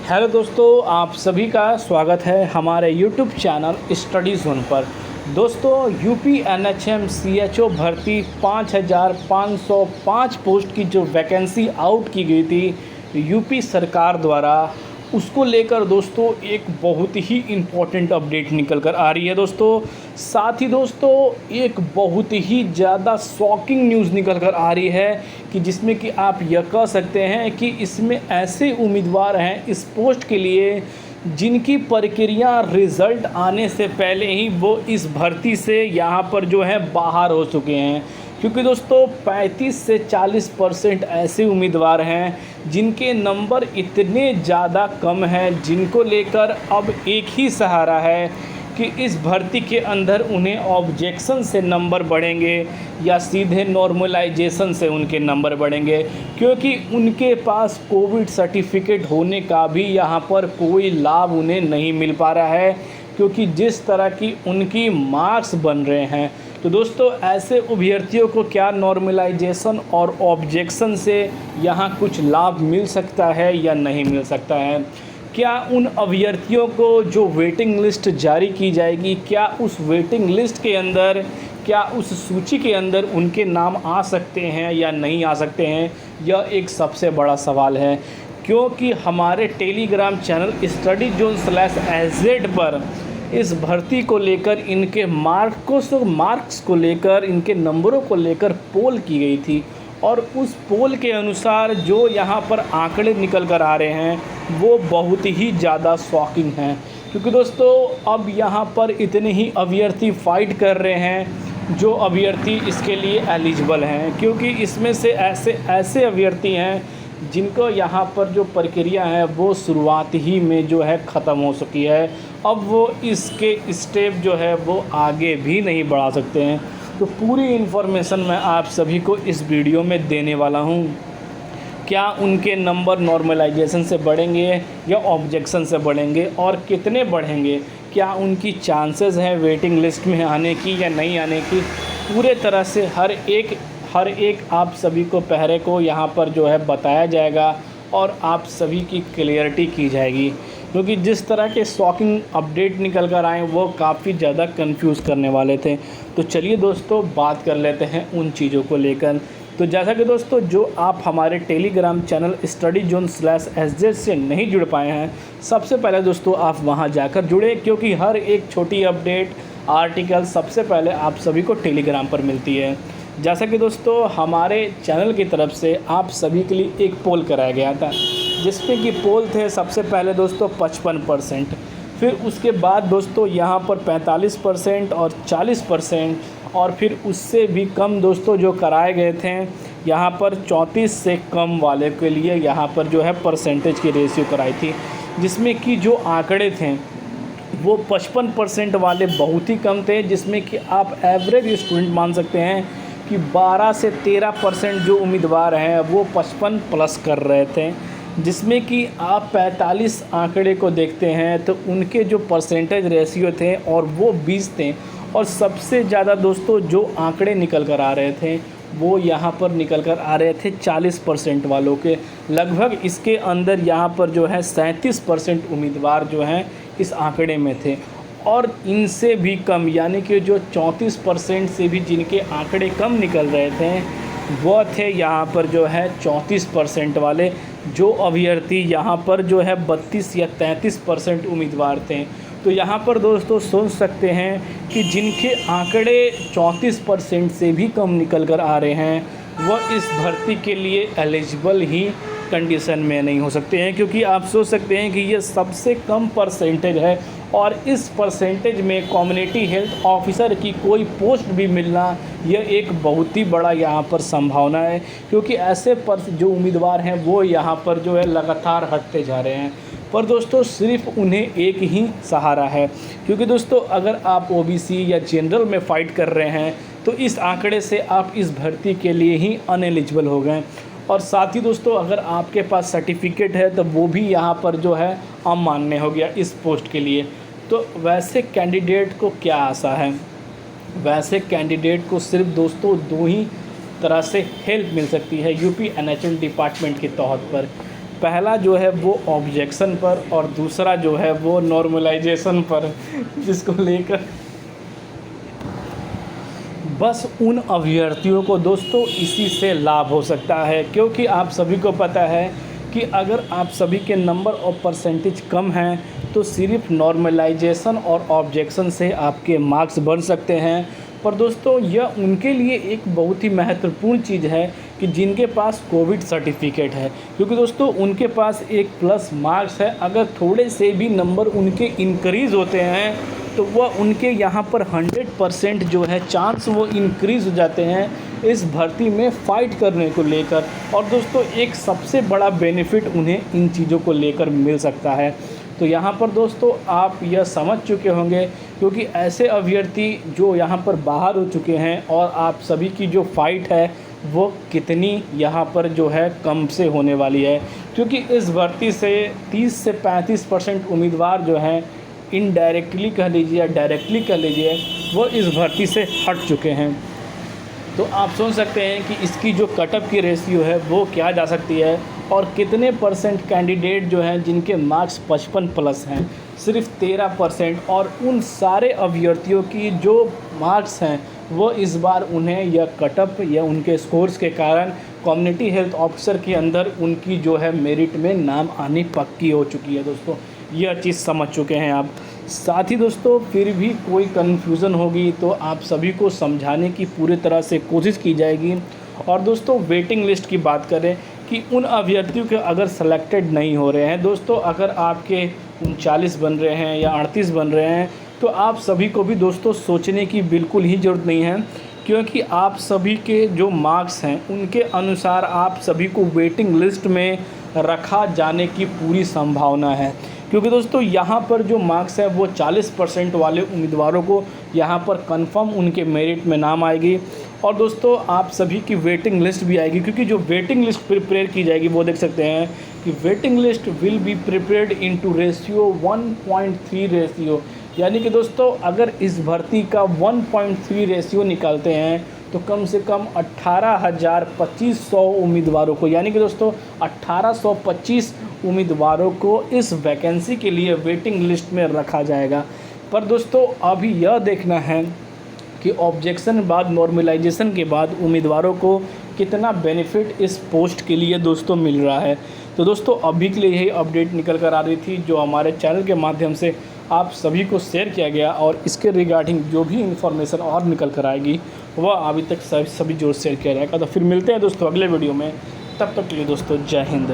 Hello दोस्तों, आप सभी का स्वागत है हमारे यूट्यूब चैनल स्टडी जोन पर। दोस्तों, यूपी एनएचएम सीएचओ भर्ती 5505 पोस्ट की जो वैकेंसी आउट की गई थी यूपी सरकार द्वारा, उसको लेकर दोस्तों एक बहुत ही इम्पोर्टेंट अपडेट निकल कर आ रही है दोस्तों। साथ ही दोस्तों एक बहुत ही ज़्यादा शॉकिंग न्यूज़ निकल कर आ रही है कि जिसमें कि आप यह कह सकते हैं कि इसमें ऐसे उम्मीदवार हैं इस पोस्ट के लिए जिनकी प्रक्रिया रिज़ल्ट आने से पहले ही वो इस भर्ती से यहाँ पर जो है बाहर हो चुके हैं। क्योंकि दोस्तों 35 से 40% ऐसे उम्मीदवार हैं जिनके नंबर इतने ज़्यादा कम हैं, जिनको लेकर अब एक ही सहारा है कि इस भर्ती के अंदर उन्हें ऑब्जेक्शन से नंबर बढ़ेंगे या सीधे नॉर्मलाइजेशन से उनके नंबर बढ़ेंगे, क्योंकि उनके पास कोविड सर्टिफिकेट होने का भी यहाँ पर कोई लाभ उन्हें नहीं मिल पा रहा है, क्योंकि जिस तरह की उनकी मार्क्स बन रहे हैं। तो दोस्तों ऐसे अभ्यर्थियों को क्या नॉर्मलाइजेशन और ऑब्जेक्शन से यहाँ कुछ लाभ मिल सकता है या नहीं मिल सकता है? क्या उन अभ्यर्थियों को जो वेटिंग लिस्ट जारी की जाएगी, क्या उस वेटिंग लिस्ट के अंदर, क्या उस सूची के अंदर उनके नाम आ सकते हैं या नहीं आ सकते हैं? यह एक सबसे बड़ा सवाल है, क्योंकि हमारे Telegram channel study zone /SZ पर इस भर्ती को लेकर, इनके मार्क्स को लेकर, इनके नंबरों को लेकर पोल की गई थी, और उस पोल के अनुसार जो यहाँ पर आंकड़े निकल कर आ रहे हैं वो बहुत ही ज़्यादा शॉकिंग हैं। क्योंकि दोस्तों अब यहाँ पर इतने ही अभ्यर्थी फ़ाइट कर रहे हैं जो अभ्यर्थी इसके लिए एलिजिबल हैं, क्योंकि इसमें से ऐसे अभ्यर्थी हैं जिनको यहाँ पर जो प्रक्रिया है वो शुरुआत ही में जो है ख़त्म हो चुकी है। अब वो इसके स्टेप जो है वो आगे भी नहीं बढ़ा सकते हैं। तो पूरी इन्फॉर्मेशन मैं आप सभी को इस वीडियो में देने वाला हूँ। क्या उनके नंबर नॉर्मलाइजेशन से बढ़ेंगे या ऑब्जेक्शन से बढ़ेंगे, और कितने बढ़ेंगे? क्या उनकी चांसेस हैं वेटिंग लिस्ट में आने की या नहीं आने की? पूरे तरह से हर एक आप सभी को पहरे को यहाँ पर जो है बताया जाएगा और आप सभी की क्लियरिटी की जाएगी, क्योंकि जिस तरह के शॉकिंग अपडेट निकल कर आए वो काफ़ी ज़्यादा कंफ्यूज करने वाले थे। तो चलिए दोस्तों बात कर लेते हैं उन चीज़ों को लेकर। तो जैसा कि दोस्तों जो आप हमारे Telegram channel study zone /SZ से नहीं जुड़ पाए हैं, सबसे पहले दोस्तों आप वहां जाकर जुड़े, क्योंकि हर एक छोटी अपडेट आर्टिकल सबसे पहले आप सभी को टेलीग्राम पर मिलती है। जैसा कि दोस्तों हमारे चैनल की तरफ से आप सभी के लिए एक पोल कराया गया था, जिसमें कि पोल थे सबसे पहले दोस्तों 55%, फिर उसके बाद दोस्तों यहाँ पर 45% और 40%, और फिर उससे भी कम दोस्तों जो कराए गए थे यहाँ पर 34 से कम वाले के लिए यहाँ पर जो है परसेंटेज की रेशियो कराई थी, जिसमें कि जो आंकड़े थे वो 55% वाले बहुत ही कम थे, जिसमें कि आप एवरेज स्टूडेंट मान सकते हैं कि 12 से 13% जो उम्मीदवार हैं वो 55 प्लस कर रहे थे। जिसमें कि आप 45 आंकड़े को देखते हैं तो उनके जो परसेंटेज रेशियो थे और वो 20 थे, और सबसे ज़्यादा दोस्तों जो आंकड़े निकल कर आ रहे थे वो यहाँ पर निकल कर आ रहे थे 40% वालों के। लगभग इसके अंदर यहाँ पर जो है 37% उम्मीदवार जो हैं इस आंकड़े में थे, और इनसे भी कम यानी कि जो 34% से भी जिनके आंकड़े कम निकल रहे थे वो थे यहाँ पर जो है 34% वाले, जो अभ्यर्थी यहाँ पर जो है 32 या 33% उम्मीदवार थे। तो यहाँ पर दोस्तों सोच सकते हैं कि जिनके आंकड़े 34% से भी कम निकल कर आ रहे हैं वो इस भर्ती के लिए एलिजिबल ही कंडीशन में नहीं हो सकते हैं, क्योंकि आप सोच सकते हैं कि ये सबसे कम परसेंटेज है, और इस परसेंटेज में कम्युनिटी हेल्थ ऑफिसर की कोई पोस्ट भी मिलना यह एक बहुत ही बड़ा यहाँ पर संभावना है, क्योंकि ऐसे पर जो उम्मीदवार हैं वो यहाँ पर जो है लगातार हटते जा रहे हैं। पर दोस्तों सिर्फ उन्हें एक ही सहारा है, क्योंकि दोस्तों अगर आप ओबीसी या जनरल में फ़ाइट कर रहे हैं तो इस आंकड़े से आप इस भर्ती के लिए ही अनएलिजिबल हो गए। और साथ ही दोस्तों अगर आपके पास सर्टिफिकेट है तो वो भी यहाँ पर जो है अमान्य हो गया इस पोस्ट के लिए। तो वैसे कैंडिडेट को क्या आशा है? वैसे कैंडिडेट को सिर्फ दोस्तों दो ही तरह से हेल्प मिल सकती है यूपी एनएचएम डिपार्टमेंट के तौर पर। पहला जो है वो ऑब्जेक्शन पर और दूसरा जो है वो नॉर्मलाइजेशन पर, जिसको लेकर बस उन अभ्यर्थियों को दोस्तों इसी से लाभ हो सकता है, क्योंकि आप सभी को पता है कि अगर आप सभी के नंबर और परसेंटेज कम हैं तो सिर्फ नॉर्मलाइजेशन और ऑब्जेक्शन से आपके मार्क्स बढ़ सकते हैं। पर दोस्तों यह उनके लिए एक बहुत ही महत्वपूर्ण चीज़ है कि जिनके पास कोविड सर्टिफिकेट है, क्योंकि दोस्तों उनके पास एक प्लस मार्क्स है। अगर थोड़े से भी नंबर उनके इंक्रीज़ होते हैं तो वह उनके यहाँ पर 100% जो है चांस वो इंक्रीज़ हो जाते हैं इस भर्ती में फ़ाइट करने को लेकर। और दोस्तों एक सबसे बड़ा बेनिफिट उन्हें इन चीज़ों को लेकर मिल सकता है। तो यहाँ पर दोस्तों आप यह समझ चुके होंगे, क्योंकि ऐसे अभ्यर्थी जो यहाँ पर बाहर हो चुके हैं और आप सभी की जो फ़ाइट है वो कितनी यहाँ पर जो है कम से होने वाली है, क्योंकि इस भर्ती से 30 से 35% उम्मीदवार जो हैं इनडायरेक्टली कह लीजिए या डायरेक्टली कह लीजिए वो इस भर्ती से हट चुके हैं। तो आप सोच सकते हैं कि इसकी जो कटअप की रेशियो है वो क्या जा सकती है और कितने परसेंट कैंडिडेट जो हैं जिनके मार्क्स 55 प्लस हैं, सिर्फ 13%। और उन सारे अभ्यर्थियों की जो मार्क्स हैं वो इस बार उन्हें यह कटअप या उनके स्कोर्स के कारण कम्युनिटी हेल्थ ऑफिसर के अंदर उनकी जो है मेरिट में नाम आनी पक्की हो चुकी है। दोस्तों यह चीज़ समझ चुके हैं आप। साथ ही दोस्तों फिर भी कोई कन्फ्यूज़न होगी तो आप सभी को समझाने की पूरी तरह से कोशिश की जाएगी। और दोस्तों वेटिंग लिस्ट की बात करें कि उन अभ्यर्थियों के अगर सेलेक्टेड नहीं हो रहे हैं, दोस्तों अगर आपके 39 बन रहे हैं या 38 बन रहे हैं तो आप सभी को भी दोस्तों सोचने की बिल्कुल ही ज़रूरत नहीं है, क्योंकि आप सभी के जो मार्क्स हैं उनके अनुसार आप सभी को वेटिंग लिस्ट में रखा जाने की पूरी संभावना है। क्योंकि दोस्तों यहाँ पर जो मार्क्स है वो 40% वाले उम्मीदवारों को यहाँ पर कंफर्म उनके मेरिट में नाम आएगी। और दोस्तों आप सभी की वेटिंग लिस्ट भी आएगी, क्योंकि जो वेटिंग लिस्ट प्रिपेयर की जाएगी वो देख सकते हैं कि waiting list will be prepared into ratio 1.3 ratio. यानी कि दोस्तों अगर इस भर्ती का 1.3 रेशियो निकालते हैं तो कम से कम 18,2500 उम्मीदवारों को, यानी कि दोस्तों 1825 उम्मीदवारों को इस वैकेंसी के लिए वेटिंग लिस्ट में रखा जाएगा। पर दोस्तों अभी यह देखना है कि ऑब्जेक्शन बाद नॉर्मलाइजेशन के बाद उम्मीदवारों को कितना बेनिफिट इस पोस्ट के लिए दोस्तों मिल रहा है। तो दोस्तों अभी के लिए यही अपडेट निकल कर आ रही थी जो हमारे चैनल के माध्यम से आप सभी को शेयर किया गया, और इसके रिगार्डिंग जो भी इन्फॉर्मेशन और निकल कर आएगी वह अभी तक सभी जोर शेयर किया जाएगा। तो फिर मिलते हैं दोस्तों अगले वीडियो में, तब तक के लिए दोस्तों जय हिंद।